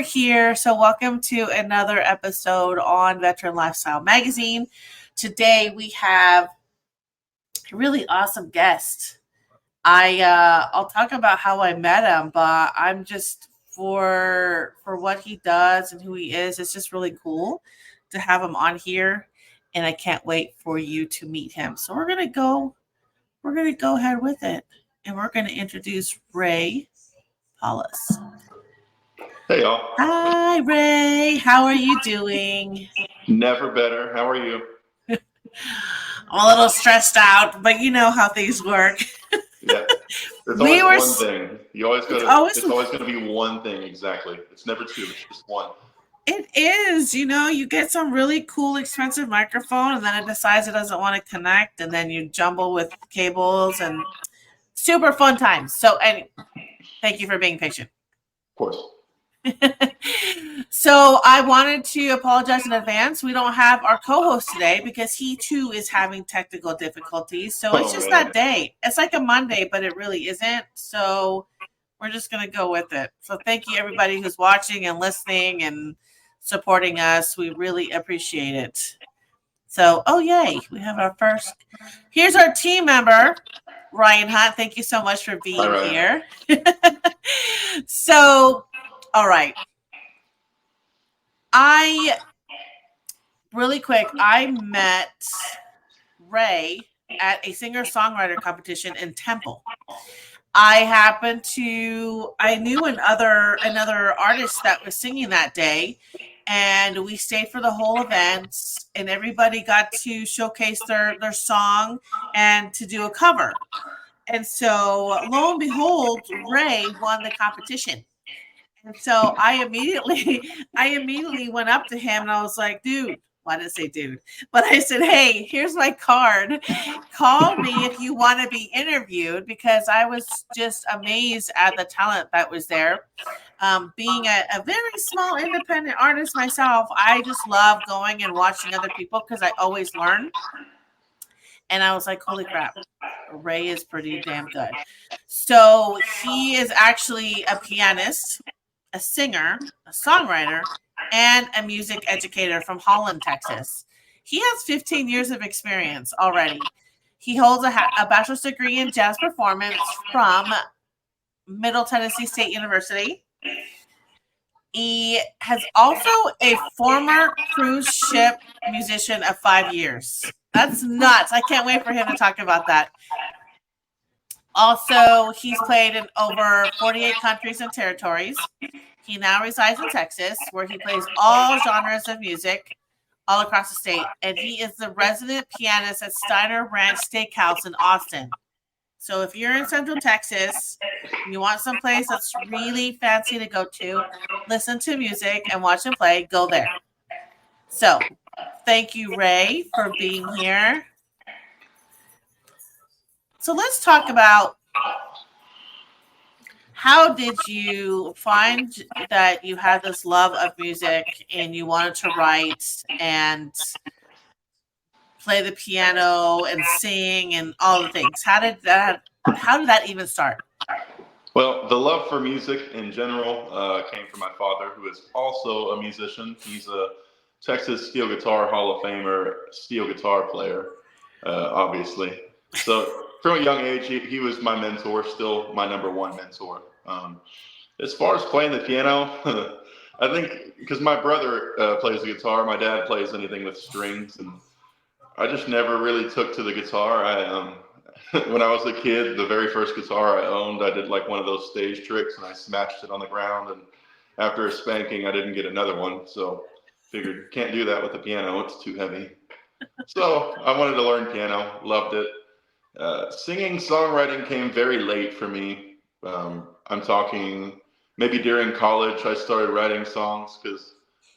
Here. So, welcome to another episode on Veteran Lifestyle Magazine. Today we have a really awesome guest. I'll talk about how I met him, but I'm just for what he does and who he is. It's just really cool to have him on here, and I can't wait for you to meet him. So we're gonna go ahead with it, and we're gonna introduce Ray Palousek. Hey, y'all. Hi, Ray. How are you doing? Never better. How are you? I'm a little stressed out, but you know how things work. Yeah. There's always one thing. It's always going to be one thing, exactly. It's never two. It's just one. It is. You get some really cool, expensive microphone, and then it decides it doesn't want to connect, and then you jumble with cables, and super fun times. So, thank you for being patient. Of course. So I wanted to apologize in advance. We don't have our co-host today because he too is having technical difficulties. So it's just that day. It's like a Monday, but it really isn't. So we're just going to go with it. So thank you everybody who's watching and listening and supporting us. We really appreciate it. So, yay. We have our first. Here's our team member, Ryan Hunt. Thank you so much for being here. So, all right. I met Ray at a singer-songwriter competition in Temple. I knew another artist that was singing that day, and we stayed for the whole event, and everybody got to showcase their song and to do a cover. And so, lo and behold, Ray won the competition. And so I immediately went up to him and I was like, dude, why did I say dude? But I said, hey, here's my card. Call me if you want to be interviewed, because I was just amazed at the talent that was there. Being a very small independent artist myself, I just love going and watching other people because I always learn. And I was like, holy crap, Ray is pretty damn good. So he is actually a pianist, a singer, a songwriter, and a music educator from Holland, Texas. He has 15 years of experience already. He holds a bachelor's degree in jazz performance from Middle Tennessee State University. He has also a former cruise ship musician of 5 years. That's nuts. I can't wait for him to talk about that. Also, he's played in over 48 countries and territories. He now resides in Texas, where he plays all genres of music all across the state. And he is the resident pianist at Steiner Ranch Steakhouse in Austin. So if you're in Central Texas, and you want someplace that's really fancy to go to, listen to music and watch him play, go there. So thank you, Ray, for being here. So let's talk about, how did you find that you had this love of music and you wanted to write and play the piano and sing and all the things? How did that even start? Well, the love for music in general came from my father, who is also a musician. He's a Texas Steel Guitar Hall of Famer, steel guitar player, obviously. So from a young age, he was my mentor, still my number one mentor. As far as playing the piano, I think because my brother plays the guitar, my dad plays anything with strings, and I just never really took to the guitar. When I was a kid, the very first guitar I owned, I did like one of those stage tricks, and I smashed it on the ground, and after a spanking, I didn't get another one, so figured can't do that with the piano, it's too heavy. So I wanted to learn piano, loved it. Singing, songwriting came very late for me. I'm talking maybe during college, I started writing songs because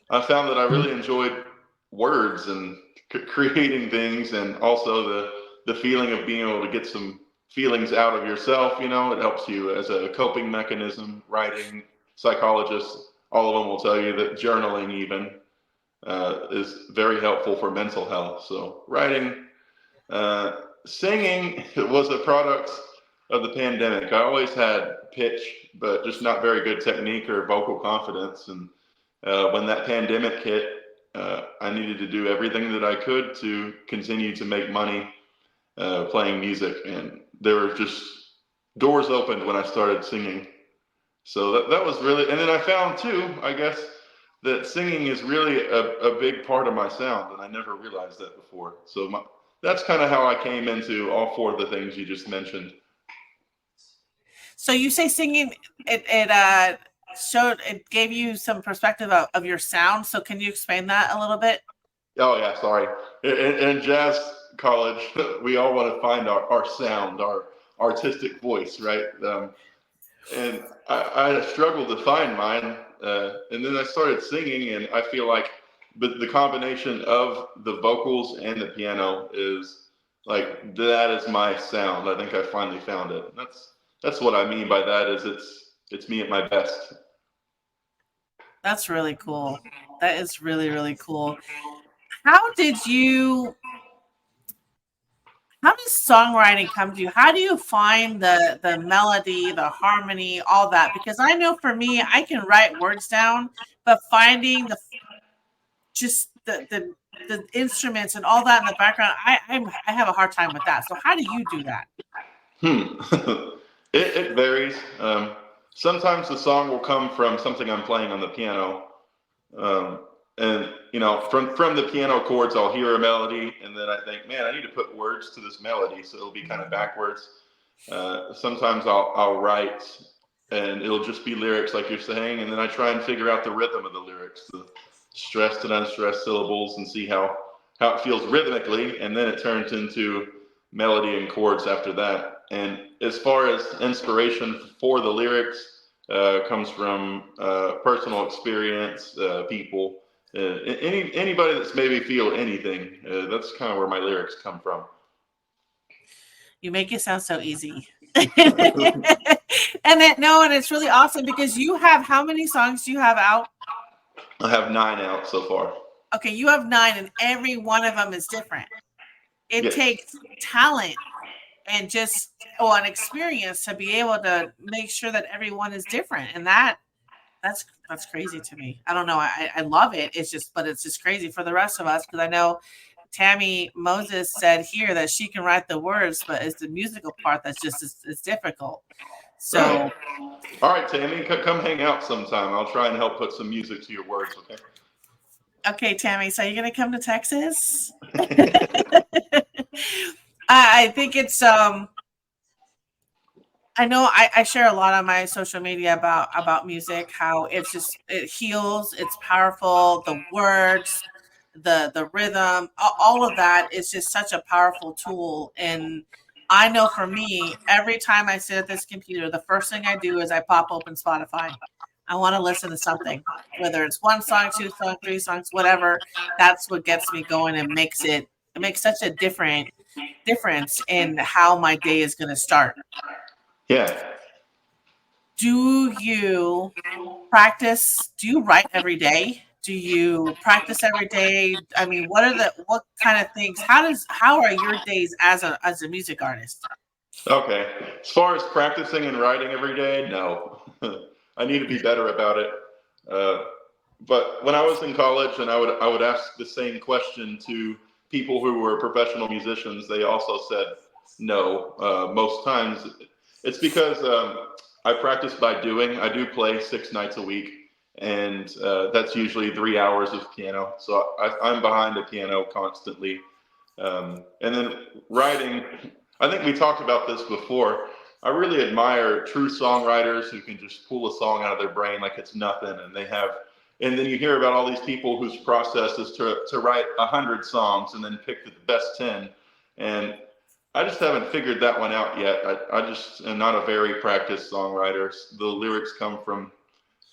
I found that I really enjoyed words and creating things, and also the feeling of being able to get some feelings out of yourself. It helps you as a coping mechanism. Writing, psychologists, all of them will tell you that journaling even is very helpful for mental health. So writing, singing was a product of the pandemic. I always had pitch, but just not very good technique or vocal confidence. And when that pandemic hit, I needed to do everything that I could to continue to make money playing music. And there were just doors opened when I started singing. So that was really, and then I found too, I guess, that singing is really a big part of my sound, and I never realized that before. So that's kind of how I came into all four of the things you just mentioned. So you say singing, it gave you some perspective of your sound. So can you explain that a little bit? Oh yeah, sorry. In jazz college, we all want to find our sound, our artistic voice, right? And I struggled to find mine. And then I started singing, and I feel like the combination of the vocals and the piano is like, that is my sound. I think I finally found it. That's what I mean by that, is it's me at my best. That's really cool. That is really, really cool. How does songwriting come to you? How do you find the melody, the harmony, all that? Because I know for me, I can write words down, but finding the instruments and all that in the background, I have a hard time with that. So how do you do that? It varies. Sometimes the song will come from something I'm playing on the piano. And from the piano chords, I'll hear a melody, and then I think, man, I need to put words to this melody, so it'll be kind of backwards. Sometimes I'll write, and it'll just be lyrics, like you're saying, and then I try and figure out the rhythm of the lyrics, the stressed and unstressed syllables, and see how it feels rhythmically, and then it turns into melody and chords after that. And as far as inspiration for the lyrics, comes from personal experience, people. Anybody that's made me feel anything, that's kind of where my lyrics come from. You make it sound so easy. And it's really awesome because you have, how many songs do you have out? I have 9 out so far. Okay, you have 9, and every one of them is different. It Yes. takes talent and just an experience to be able to make sure that everyone is different, and that's crazy to me. I don't know. I love it. It's just crazy for the rest of us, because I know Tammy Moses said here that she can write the words, but it's the musical part that's just it's difficult. So, right. All right, Tammy, come hang out sometime. I'll try and help put some music to your words. Okay. Okay, Tammy. So you're gonna come to Texas? I think it's I know I share a lot on my social media about music, how it heals, it's powerful, the words, the rhythm, all of that is just such a powerful tool. And I know for me, every time I sit at this computer, the first thing I do is I pop open Spotify. I want to listen to something, whether it's 1 song, 2 songs, 3 songs, whatever. That's what gets me going and makes such a difference in how my day is going to start. Yeah. Do you practice? Do you write every day? Do you practice every day? I mean, what kind of things? How are your days as a music artist? Okay. As far as practicing and writing every day, no. I need to be better about it. But when I was in college, and I would ask the same question to people who were professional musicians, they also said no. Most times, it's because I practice by doing. I do play 6 nights a week, and that's usually 3 hours of piano. So I'm behind the piano constantly. And then writing, I think we talked about this before. I really admire true songwriters who can just pull a song out of their brain like it's nothing, and then you hear about all these people whose process is to write 100 songs and then pick the best 10. And I just haven't figured that one out yet. I just am not a very practiced songwriter. The lyrics come from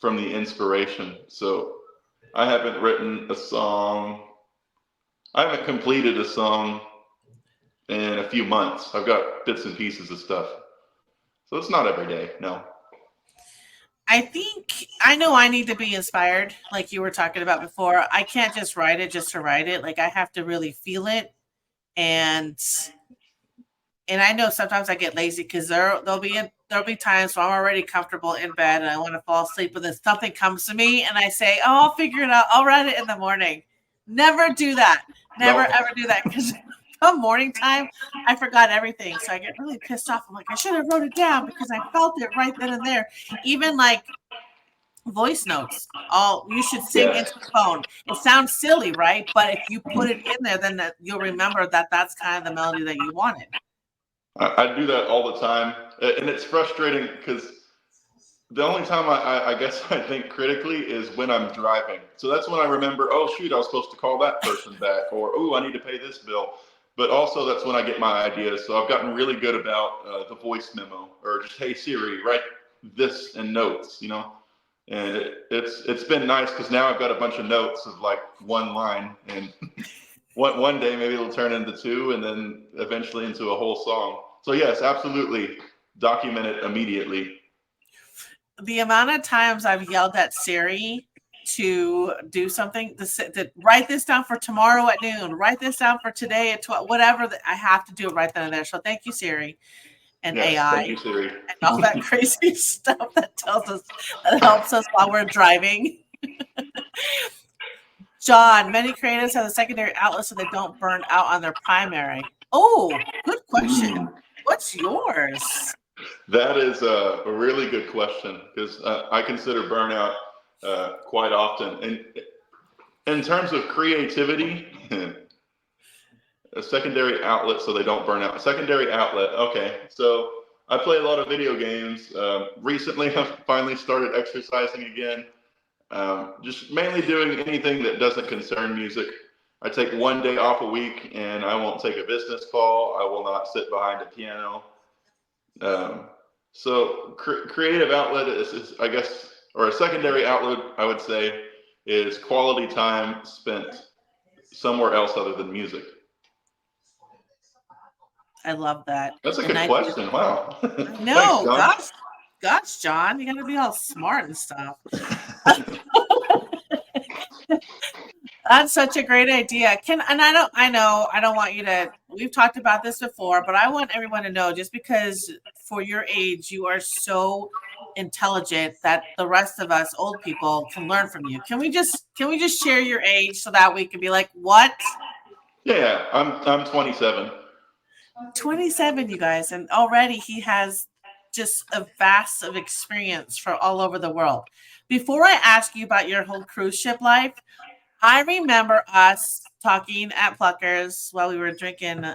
the inspiration. So I haven't written a song. I haven't completed a song in a few months. I've got bits and pieces of stuff. So it's not every day, no. I know I need to be inspired, like you were talking about before. I can't just write it just to write it. Like, I have to really feel it, and and I know sometimes I get lazy because there'll be times where I'm already comfortable in bed and I want to fall asleep, but then something comes to me and I say, "Oh, I'll figure it out. I'll write it in the morning." Never do that. Never Nope. ever do that, because come morning time, I forgot everything. So I get really pissed off. I'm like, I should have wrote it down because I felt it right then and there. Even like voice notes. You should sing Yes. into the phone. It sounds silly, right? But if you put it in there, then you'll remember that that's kind of the melody that you wanted. I do that all the time, and it's frustrating because the only time I guess I think critically is when I'm driving. So that's when I remember, oh shoot, I was supposed to call that person back, or oh, I need to pay this bill. But also that's when I get my ideas. So I've gotten really good about the voice memo, or just, hey Siri, write this in notes, And it's been nice because now I've got a bunch of notes of like one line, and one day maybe it'll turn into two, and then eventually into a whole song. So yes, absolutely, document it immediately. The amount of times I've yelled at Siri to do something, to write this down for tomorrow at noon, write this down for today at 12, whatever, I have to do it right then and there. So thank you, Siri, and Yes, AI, thank you, Siri. and all that crazy stuff that helps us while we're driving. John, many creatives have a secondary outlet so they don't burn out on their primary. Oh, good question. What's yours? That is a really good question, because I consider burnout quite often. And in terms of creativity, a secondary outlet so they don't burn out. A secondary outlet, okay. So I play a lot of video games. Recently, I've finally started exercising again. Just mainly doing anything that doesn't concern music. I take one day off a week, and I won't take a business call. I will not sit behind a piano. So creative outlet is, I guess, or a secondary outlet, I would say, is quality time spent somewhere else other than music. I love that. That's a good question. Wow. Thanks, No, John. gosh, John, you gotta be all smart and stuff. That's such a great idea. I don't want you to, we've talked about this before, but I want everyone to know, just because for your age, you are so intelligent that the rest of us old people can learn from you. Can we just share your age so that we can be like, what? Yeah, I'm 27. 27, you guys, and already he has just a vast of experience for all over the world. Before I ask you about your whole cruise ship life, I remember us talking at Pluckers while we were drinking.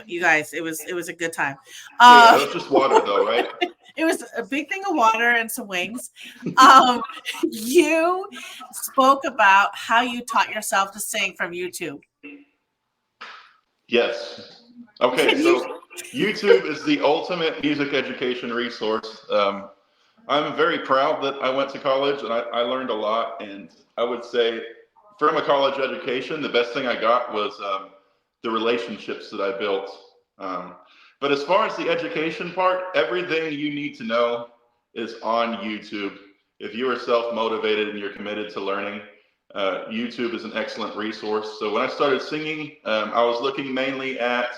You guys, it was a good time. Yeah, it was just water though, right? It was a big thing of water and some wings. You spoke about how you taught yourself to sing from YouTube. Yes. Okay, so YouTube is the ultimate music education resource. I'm very proud that I went to college, and I learned a lot. And I would say from a college education, the best thing I got was the relationships that I built. But as far as the education part, everything you need to know is on YouTube. If you are self-motivated and you're committed to learning, YouTube is an excellent resource. So when I started singing, I was looking mainly at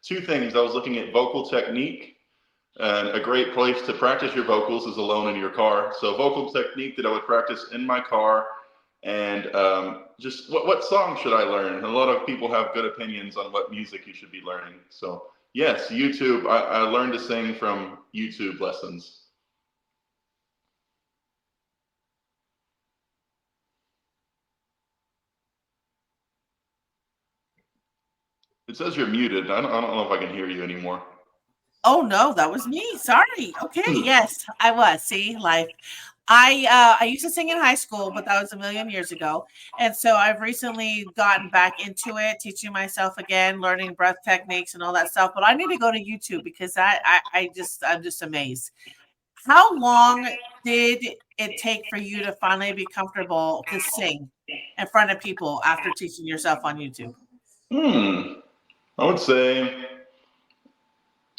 two things. I was looking at vocal technique, and a great place to practice your vocals is alone in your car. So vocal technique that I would practice in my car, and just what song should I learn? And a lot of people have good opinions on what music you should be learning. So yes, YouTube. I learned to sing from YouTube lessons. It says you're muted. I don't know if I can hear you anymore. Oh no, that was me. Sorry. Okay, yes, I was. See, life. I used to sing in high school, but that was a million years ago. And so I've recently gotten back into it, teaching myself again, learning breath techniques and all that stuff. But I need to go to YouTube because I'm just amazed. How long did it take for you to finally be comfortable to sing in front of people after teaching yourself on YouTube? I would say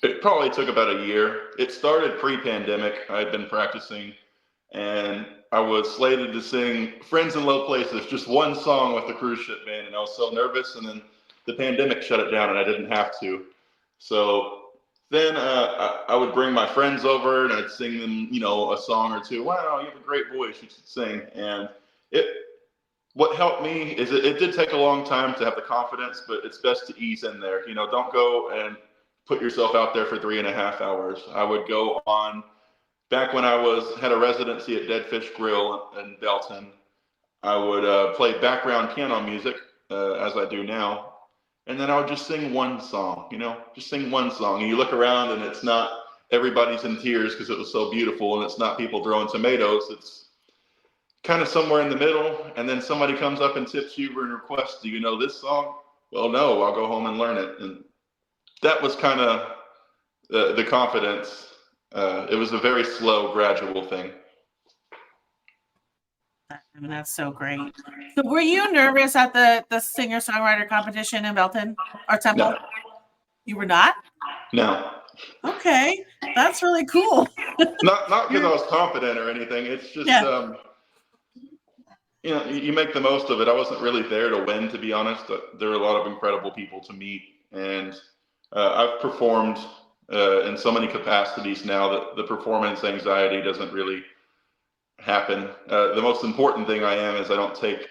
it probably took about a year. It started pre-pandemic. I had been practicing, and I was slated to sing Friends in Low Places, just one song with the cruise ship band, and I was so nervous, and then the pandemic shut it down and I didn't have to. So then I would bring my friends over and I'd sing them, a song or two. Wow, you have a great voice, you should sing. And it what helped me is it did take a long time to have the confidence, but it's best to ease in there. Don't go and put yourself out there for 3.5 hours. I would go on back when I had a residency at Dead Fish Grill in Belton. I would play background piano music as I do now, and then I would just sing one song. Just sing one song. And you look around, and it's not everybody's in tears because it was so beautiful, and it's not people throwing tomatoes. It's kind of somewhere in the middle, and then somebody comes up and tips you and requests, "Do you know this song?" Well, no, I'll go home and learn it. And that was kind of the confidence. It was a very slow, gradual thing. That's so great. So were you nervous at the singer-songwriter competition in Belton or Temple? No. You were not? No. Okay. That's really cool. Not because I was confident or anything. It's just, you make the most of it. I wasn't really there to win, to be honest. There are a lot of incredible people to meet. And I've performed in so many capacities now that the performance anxiety doesn't really happen. The most important thing I am is I don't take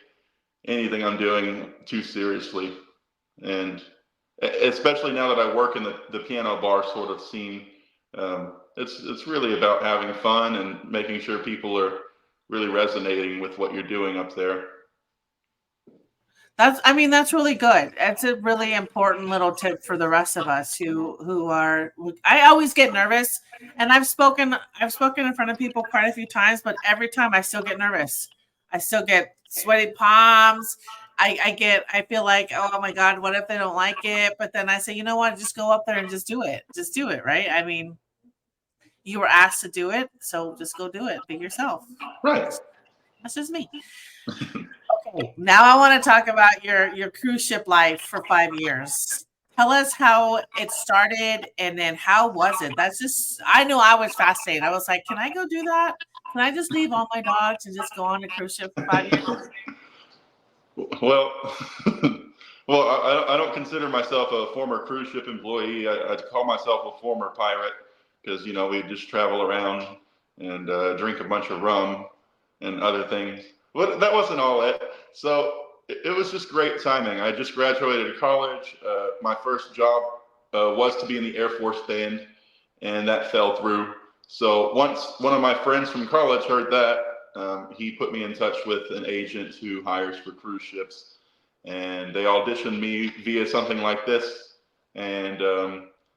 anything I'm doing too seriously. And especially now that I work in the piano bar sort of scene, it's really about having fun and making sure people are really resonating with what you're doing up there. That's really good. It's a really important little tip for the rest of us who are. I always get nervous, and I've spoken in front of people quite a few times, but every time I still get nervous. I still get sweaty palms. I feel like, oh my God, what if they don't like it? But then I say, you know what? Just go up there and just do it. Just do it, right? I mean, you were asked to do it, so just go do it. Be yourself. Right. That's just me. Okay, now I want to talk about your cruise ship life for 5 years. Tell us how it started and then how was it? I know I was fascinated. I was like, can I go do that? Can I just leave all my dogs and just go on a cruise ship for 5 years? Well, I don't consider myself a former cruise ship employee. I call myself a former pirate because, we just travel around and drink a bunch of rum and other things. But that wasn't all it. So it was just great timing. I just graduated college. My first job was to be in the Air Force Band, and that fell through. So once one of my friends from college heard that, he put me in touch with an agent who hires for cruise ships. And they auditioned me via something like this. And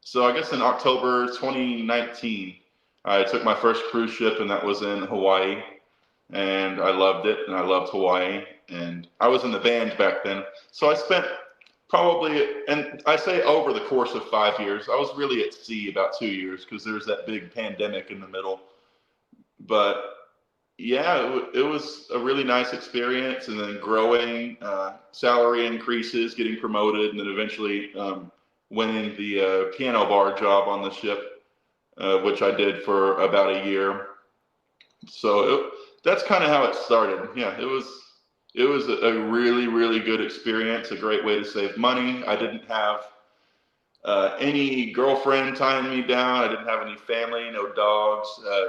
so I guess in October 2019, I took my first cruise ship, and that was in Hawaii. And I loved it, and I loved Hawaii, and I was in the band back then. So I spent probably, and I say over the course of 5 years, I was really at sea about 2 years because there was that big pandemic in the middle. But yeah, it was a really nice experience, and then growing, salary increases, getting promoted, and then eventually winning the piano bar job on the ship, which I did for about a year. So that's kind of how it started. Yeah, it was a really, really good experience, a great way to save money. I didn't have any girlfriend tying me down. I didn't have any family, no dogs,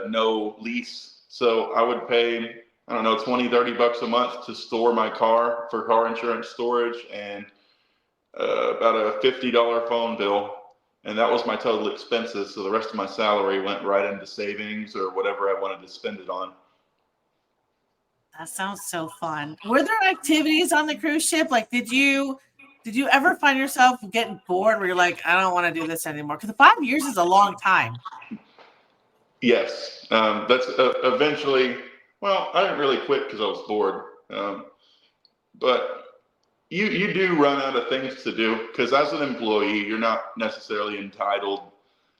no lease. So I would pay, I don't know, 20, 30 bucks a month to store my car for car insurance storage and about a $50 phone bill. And that was my total expenses. So the rest of my salary went right into savings or whatever I wanted to spend it on. That sounds so fun. Were there activities on the cruise ship? Like, did you ever find yourself getting bored where you're like, I don't want to do this anymore? Because 5 years is a long time. Yes. That's eventually, well, I didn't really quit because I was bored. But you do run out of things to do because as an employee, you're not necessarily entitled.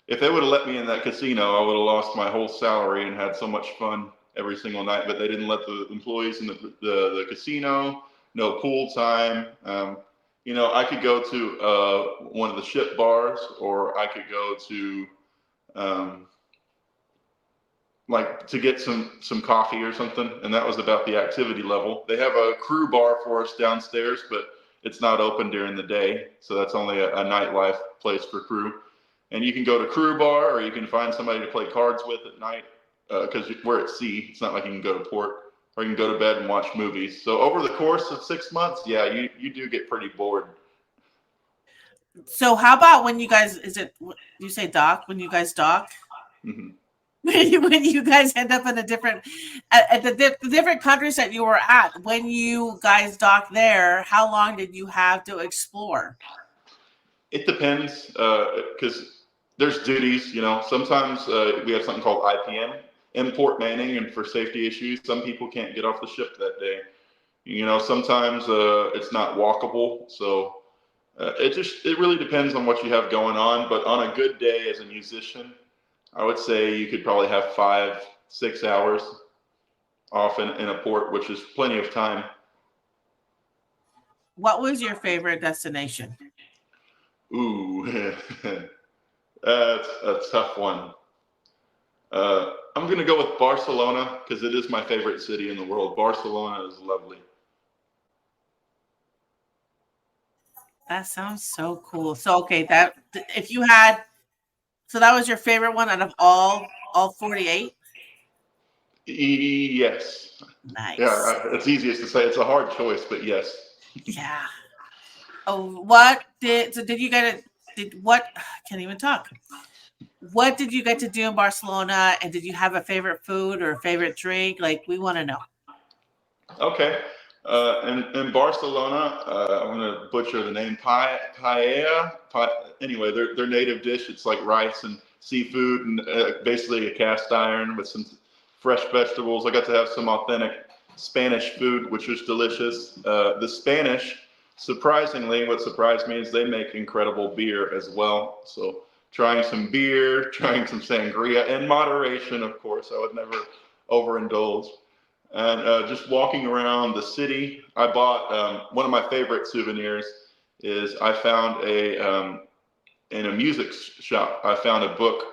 If they would have let me in that casino, I would have lost my whole salary and had so much fun every single night, but they didn't let the employees in the casino, no pool time. I could go to one of the ship bars, or I could go to like to get some coffee or something, and that was about the activity level. They have a crew bar for us downstairs, but it's not open during the day, so that's only a nightlife place for crew. And you can go to Crew Bar, or you can find somebody to play cards with at night, because we're at sea. It's not like you can go to port, or you can go to bed and watch movies. So over the course of 6 months, yeah, you do get pretty bored. So how about when you guys, you say dock, when you guys dock? Mm-hmm. When you guys end up in a different, at the different countries that you were at, when you guys docked there, how long did you have to explore? It depends, because there's duties. Sometimes we have something called IPM, import manning, and for safety issues, some people can't get off the ship that day. Sometimes it's not walkable, so it really depends on what you have going on. But on a good day as a musician, I would say you could probably have 5-6 hours off in a port, which is plenty of time. What was your favorite destination? Ooh, that's a tough one. I'm going to go with Barcelona because it is my favorite city in the world. Barcelona is lovely. That sounds so cool. So okay, that if you had, so that was your favorite one out of all 48? Yes. Nice. Yeah, it's easiest to say. It's a hard choice, but yes. Yeah. Oh, what did you get what I can't even talk. What did you get to do in Barcelona, and did you have a favorite food or a favorite drink? Like, we want to know. Okay. In Barcelona, I'm going to butcher the name, paella. Anyway, their native dish, it's like rice and seafood and basically a cast iron with some fresh vegetables. I got to have some authentic Spanish food, which was delicious. The Spanish, surprisingly, what surprised me is they make incredible beer as well. So trying some beer, trying some sangria, in moderation, of course. I would never overindulge. And just walking around the city, I bought one of my favorite souvenirs is I found in a music shop, I found a book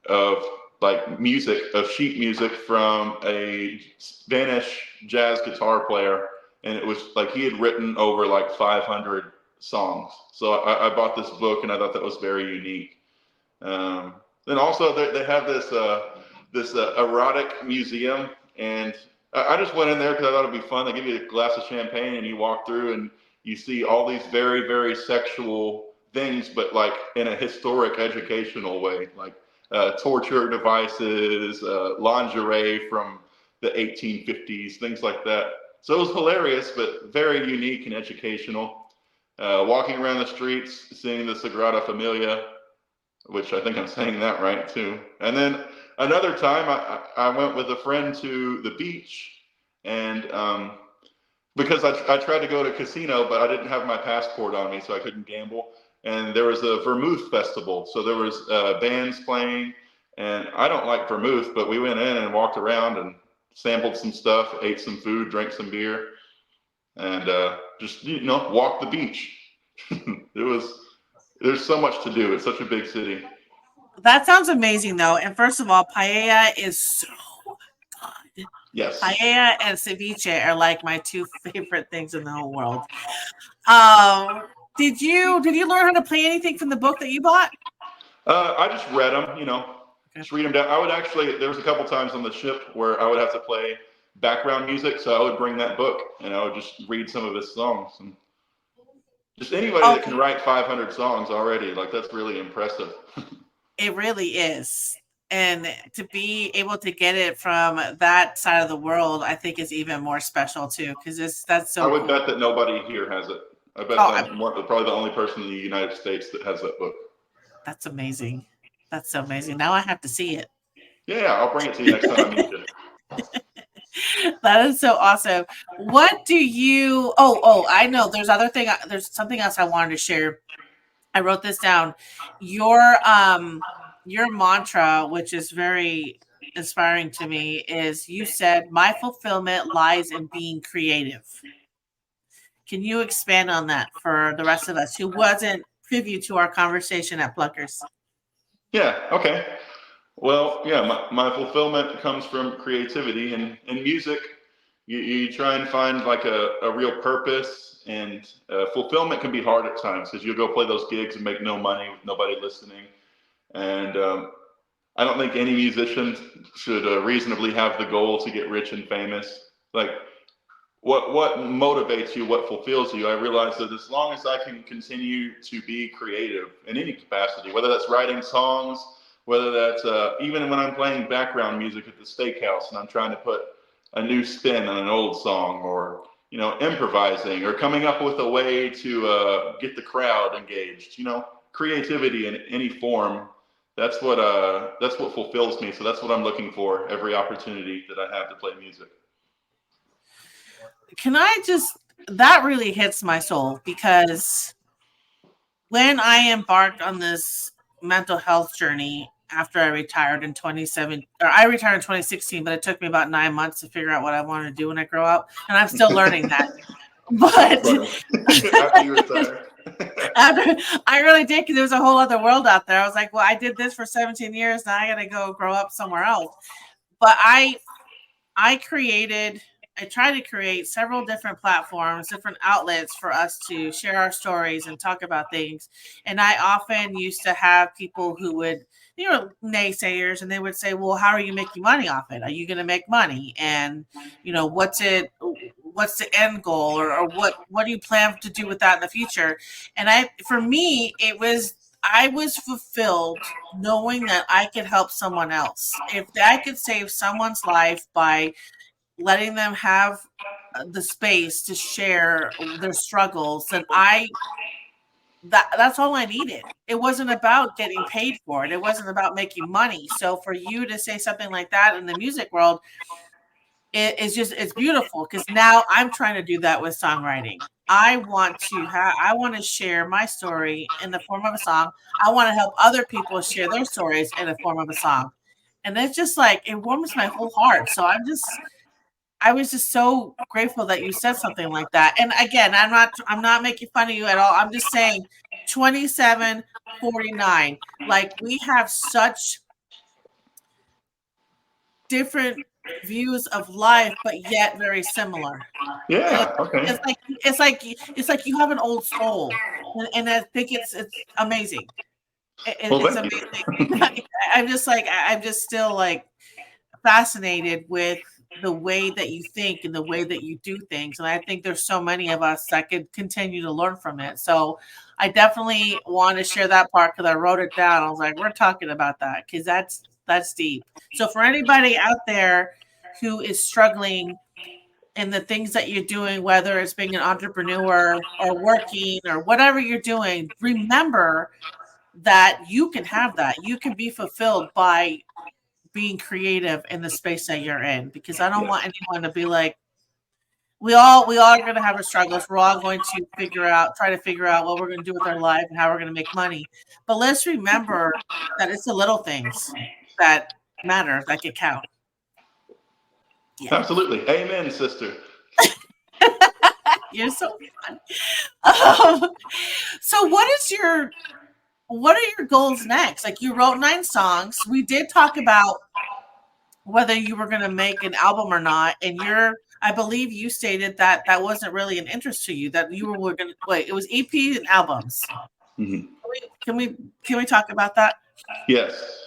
of like music, of sheet music from a Spanish jazz guitar player. And it was like he had written over like 500 songs. So I bought this book and I thought that was very unique. Then also they have this erotic museum, and I just went in there because I thought it'd be fun. They give you a glass of champagne and you walk through and you see all these very, very sexual things, but like in a historic educational way, like torture devices, lingerie from the 1850s, things like that. So it was hilarious, but very unique and educational. Walking around the streets, seeing the Sagrada Familia, which I think I'm saying that right too. And then another time I went with a friend to the beach, and because I tried to go to a casino, but I didn't have my passport on me, so I couldn't gamble. And there was a vermouth festival. So there was bands playing, and I don't like vermouth, but we went in and walked around and sampled some stuff, ate some food, drank some beer, and just, walked the beach. There's so much to do. It's such a big city. That sounds amazing, though. And first of all, paella is so good. Yes. Paella and ceviche are like my two favorite things in the whole world. Did you learn how to play anything from the book that you bought? I just read them, just read them down. I would actually, there was a couple times on the ship where I would have to play background music, so I would bring that book and I would just read some of his songs. And just anybody that can write 500 songs already, like, that's really impressive. It really is. And to be able to get it from that side of the world, I think is even more special too, because that's so I would cool. bet that nobody here has it. I bet I'm probably the only person in the United States that has that book. That's amazing. That's so amazing. Now I have to see it. Yeah, I'll bring it to you next time I meet you. That is so awesome. What do you? I know. There's something else I wanted to share. I wrote this down. Your mantra, which is very inspiring to me, is you said, "My fulfillment lies in being creative." Can you expand on that for the rest of us who wasn't privy to our conversation at Pluckers? Yeah. Okay. Well, yeah, my fulfillment comes from creativity, and in music, you try and find like a real purpose, and fulfillment can be hard at times because you'll go play those gigs and make no money with nobody listening. And I don't think any musician should reasonably have the goal to get rich and famous. Like, what motivates you, what fulfills you? I realize that as long as I can continue to be creative in any capacity, whether that's writing songs, whether that's even when I'm playing background music at the steakhouse and I'm trying to put a new spin on an old song, or improvising, or coming up with a way to get the crowd engaged. Creativity in any form. That's what fulfills me. So that's what I'm looking for every opportunity that I have to play music. That really hits my soul, because when I embarked on this mental health journey after I retired in 2016, but it took me about 9 months to figure out what I wanted to do when I grow up. And I'm still learning that. But after you retire. I really did, because there was a whole other world out there. I was like, well, I did this for 17 years. Now I got to go grow up somewhere else. But I tried to create several different platforms, different outlets for us to share our stories and talk about things. And I often used to have people who would, naysayers, and they would say, well, how are you making money off it? Are you going to make money? And, what's the end goal, or what do you plan to do with that in the future? And for me, I was fulfilled knowing that I could help someone else. If I could save someone's life by letting them have the space to share their struggles, then that's all I needed. It wasn't about getting paid for it. It wasn't about making money. So for you to say something like that in the music world, it's beautiful, because now I'm trying to do that with songwriting. I want to share my story in the form of a song. I want to help other people share their stories in the form of a song. And it's just like, it warms my whole heart. So I was just so grateful that you said something like that. And again, I'm not making fun of you at all. I'm just saying 2749. Like, we have such different views of life, but yet very similar. Yeah. Okay. It's like you have an old soul, and I think it's amazing. It's amazing. I'm just still like fascinated with the way that you think and the way that you do things. And I think there's so many of us that could continue to learn from it. So I definitely want to share that part, because I wrote it down. I was like, we're talking about that, because that's deep. So for anybody out there who is struggling in the things that you're doing, whether it's being an entrepreneur or working or whatever you're doing, remember that you can have that. You can be fulfilled by being creative in the space that you're in, because I don't want anyone to be like, we all are going to have our struggles. We're all going to try to figure out what we're going to do with our life and how we're going to make money. But let's remember that it's the little things that matter, that can count. Yeah. Absolutely. Amen, sister. You're so fun. So what are your goals next? Like, you wrote 9 songs. We did talk about whether you were going to make an album or not. And I believe you stated that wasn't really an interest to you, that you were going to wait. It was EP and albums. Mm-hmm. Can we talk about that? Yes.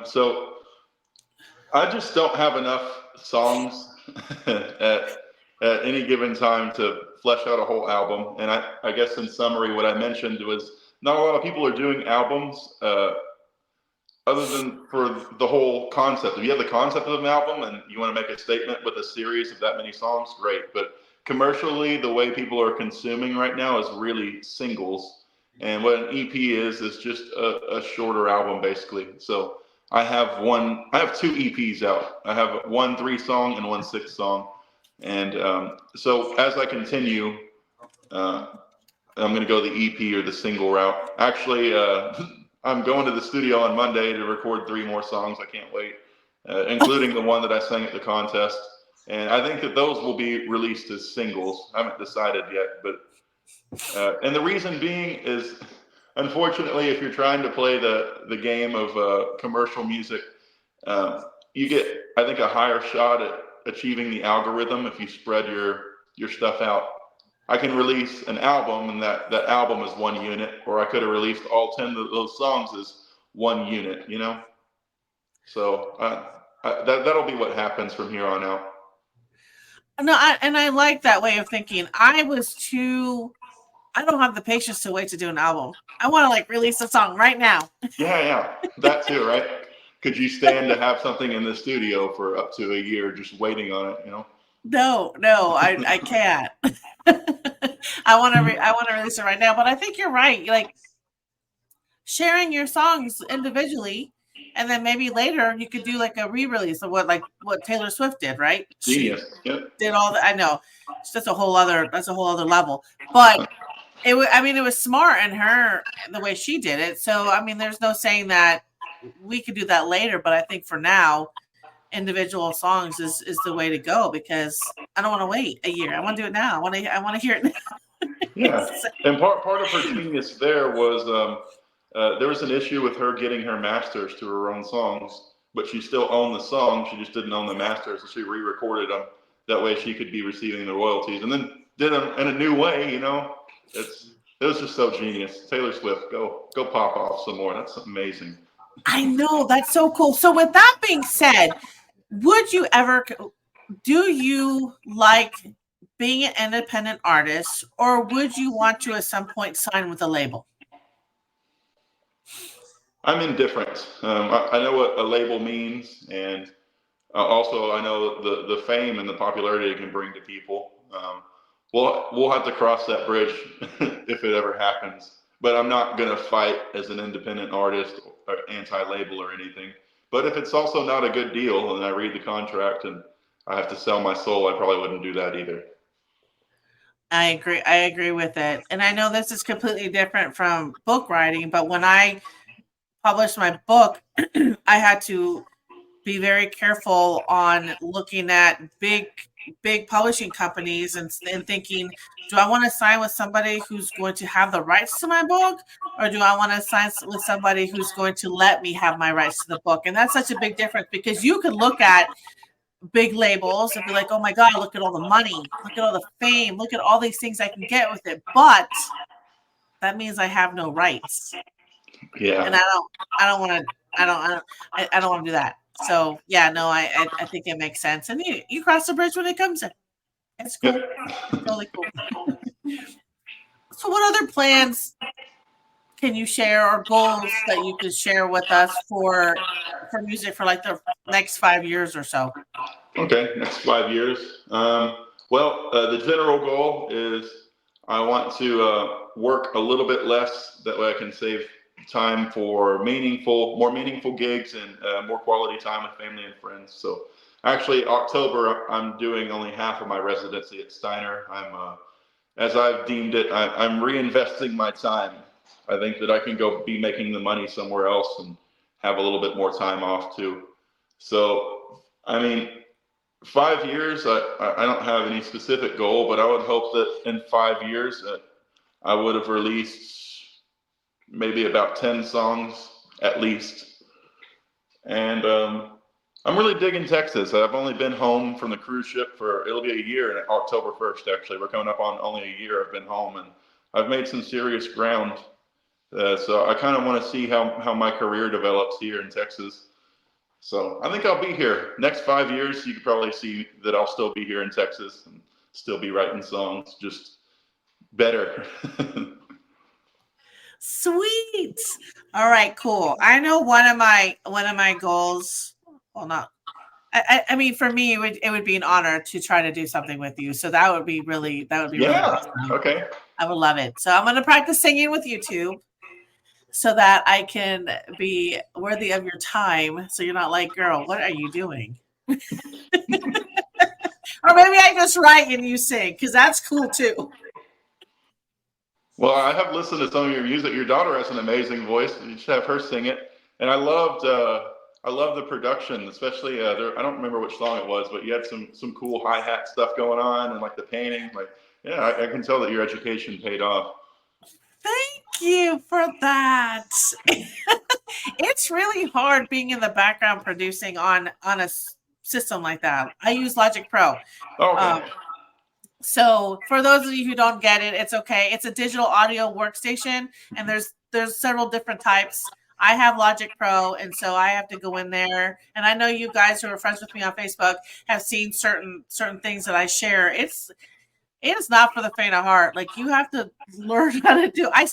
So I just don't have enough songs at any given time to flesh out a whole album. And I guess in summary, what I mentioned was not a lot of people are doing albums other than for the whole concept. If you have the concept of an album and you want to make a statement with a series of that many songs, great. But commercially, the way people are consuming right now is really singles. And what an EP is just a shorter album, basically. So I have 2 EPs out. I have one 3-song and one 6-song. And so as I continue, I'm going to go the EP or the single route. Actually, I'm going to the studio on Monday to record 3 more songs. I can't wait, including the one that I sang at the contest. And I think that those will be released as singles. I haven't decided yet, but and the reason being is, unfortunately, if you're trying to play the game of commercial music, you get, I think, a higher shot at achieving the algorithm if you spread your stuff out. I can release an album, and that album is 1 unit, or I could have released all 10 of those songs as one unit, you know. So that'll be what happens from here on out. No, I like that way of thinking. I don't have the patience to wait to do an album. I want to like release a song right now. Yeah, that too, right? Could you stand to have something in the studio for up to a year just waiting on it, you know? No, I can't. I want to release it right now, but I think you're right. Like sharing your songs individually, and then maybe later you could do like a re-release of what Taylor Swift did, right? Genius. She Yep. did all that. I know. It's just a whole other level. But it was smart in her the way she did it. So I mean, there's no saying that we could do that later, but I think for now, individual songs is the way to go because I don't want to wait a year. I want to do it now. I want to hear it now. Yeah, and part of her genius there was an issue with her getting her masters to her own songs, but she still owned the song. She just didn't own the masters, so she re-recorded them. That way, she could be receiving the royalties, and then did them in a new way. You know, it was just so genius. Taylor Swift, go pop off some more. That's amazing. I know, that's so cool. So with that being said, do you like being an independent artist, or would you want to at some point sign with a label? I'm indifferent. I know what a label means, and also I know the fame and the popularity it can bring to people. We'll have to cross that bridge if it ever happens. But I'm not going to fight as an independent artist or anti-label or anything. But if it's also not a good deal and I read the contract and I have to sell my soul, I probably wouldn't do that either. I agree with it. And I know this is completely different from book writing, but when I published my book, I had to be very careful on looking at big publishing companies and thinking, do I want to sign with somebody who's going to have the rights to my book, or do I want to sign with somebody who's going to let me have my rights to the book? And that's such a big difference because you could look at big labels and be like, oh my God, look at all the money, look at all the fame, look at all these things I can get with it. But that means I have no rights. Yeah. And I don't want to do that. So yeah, no, I think it makes sense. And you cross the bridge when it comes in. It's cool. Yep. It's really cool. So what other plans can you share or goals that you could share with us for music for like the next 5 years or so? Okay, next 5 years. The general goal is I want to work a little bit less. That way I can save time for more meaningful gigs and more quality time with family and friends. So actually October, I'm doing only half of my residency at Steiner. As I've deemed it, I'm reinvesting my time. I think that I can go be making the money somewhere else and have a little bit more time off too. So, I mean, 5 years, I don't have any specific goal, but I would hope that in 5 years that I would have released maybe about 10 songs at least. And I'm really digging Texas. I've only been home from the cruise ship it'll be a year, October 1st, actually. We're coming up on only a year I've been home, and I've made some serious ground. So I kind of want to see how my career develops here in Texas. So I think I'll be here. Next 5 years, you could probably see that I'll still be here in Texas and still be writing songs, just better. Sweet. All right, cool. I know one of my goals. Well, not. I mean, for me, it would be an honor to try to do something with you. So that would be really really awesome. Okay. I would love it. So I'm going to practice singing with you too, so that I can be worthy of your time. So you're not like, girl, what are you doing? Or maybe I just write and you sing, because that's cool too. Well, I have listened to some of your music. Your daughter has an amazing voice. You should have her sing it. And I love the production, especially I don't remember which song it was, but you had some cool hi-hat stuff going on and like the painting. Like, yeah, I can tell that your education paid off. Thank you for that. It's really hard being in the background producing on a system like that. I use Logic Pro. Okay. So for those of you who don't get it, it's okay. It's a digital audio workstation, and there's several different types. I have Logic Pro, and so I have to go in there. And I know you guys who are friends with me on Facebook have seen certain things that I share. It is not for the faint of heart. Like, you have to learn how to do. I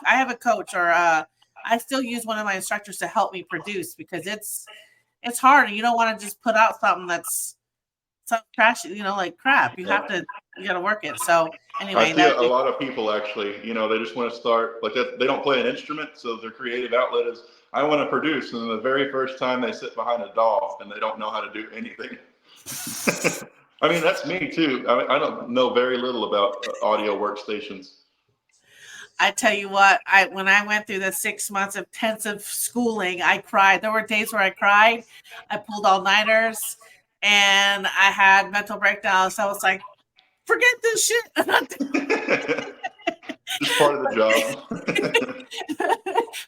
have a coach, or I still use one of my instructors to help me produce, because it's hard. You don't want to just put out something that's trashy, like crap. You got to work it. So anyway, I see a lot of people actually, they just want to start like that. They don't play an instrument, so their creative outlet is, I want to produce. And the very first time they sit behind a DAW and they don't know how to do anything. I mean, that's me too. I don't know very little about audio workstations. I tell you what, when I went through the 6 months of intensive schooling, I cried. There were days where I cried. I pulled all-nighters, and I had mental breakdowns. So I was like, forget this shit. Just part of the job.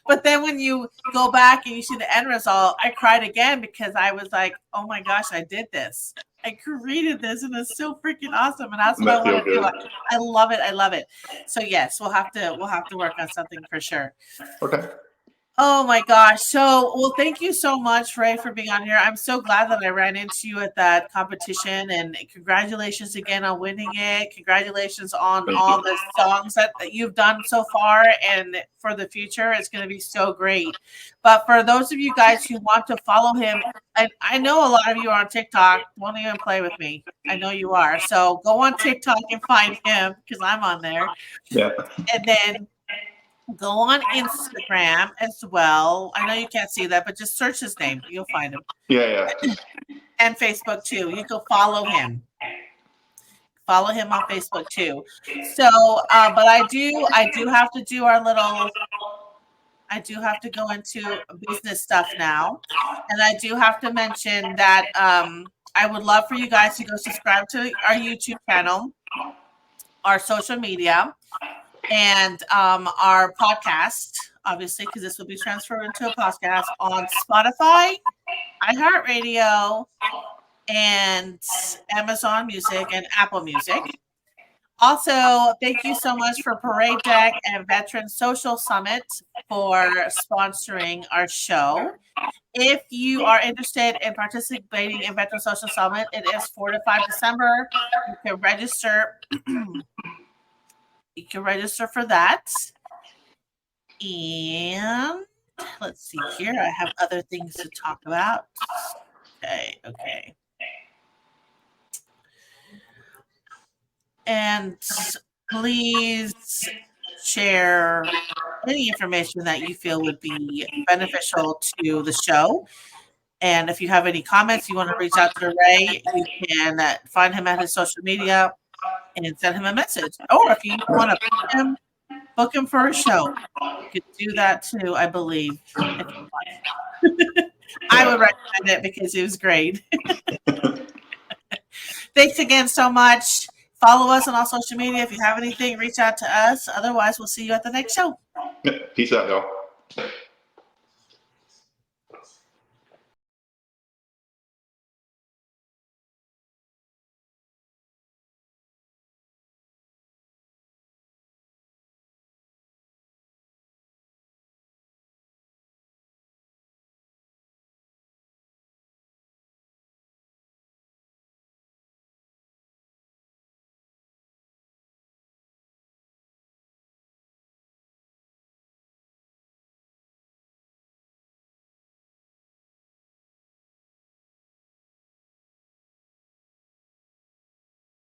But then when you go back and you see the end result, I cried again, because I was like, oh my gosh, I did this. I created this, and it's so freaking awesome. And that's what I want to do. I love it. I love it. So yes, we'll have to work on something for sure. Okay. Oh my gosh. So, well, thank you so much, Ray, for being on here. I'm so glad that I ran into you at that competition, and congratulations again on winning it. Congratulations on all the songs that you've done so far, and for the future, it's going to be so great. But for those of you guys who want to follow him, and I know a lot of you are on TikTok, won't even play with me. I know you are. So go on TikTok and find him, because I'm on there. Yeah. And then go on Instagram as well. I know you can't see that, but just search his name. You'll find him. Yeah. And Facebook too. You can follow him. Follow him on Facebook too. So, but I do have to do our little. I do have to go into business stuff now, and I do have to mention that I would love for you guys to go subscribe to our YouTube channel, our social media, and our podcast, obviously, because this will be transferred into a podcast on Spotify, iHeartRadio, and Amazon Music and Apple Music. Also, thank you so much for Parade Deck and Veteran Social Summit for sponsoring our show. If you are interested in participating in Veteran Social Summit, it is 4 to 5 December. You can register. You can register for that. And let's see here. I have other things to talk about. Okay. And please share any information that you feel would be beneficial to the show. And if you have any comments, you want to reach out to Ray, you can find him at his social media and send him a message. Or if you want to book him for a show, you could do that too, I believe. If you want. I would recommend it because it was great. Thanks again so much. Follow us on all social media. If you have anything, reach out to us. Otherwise, we'll see you at the next show. Peace out, y'all.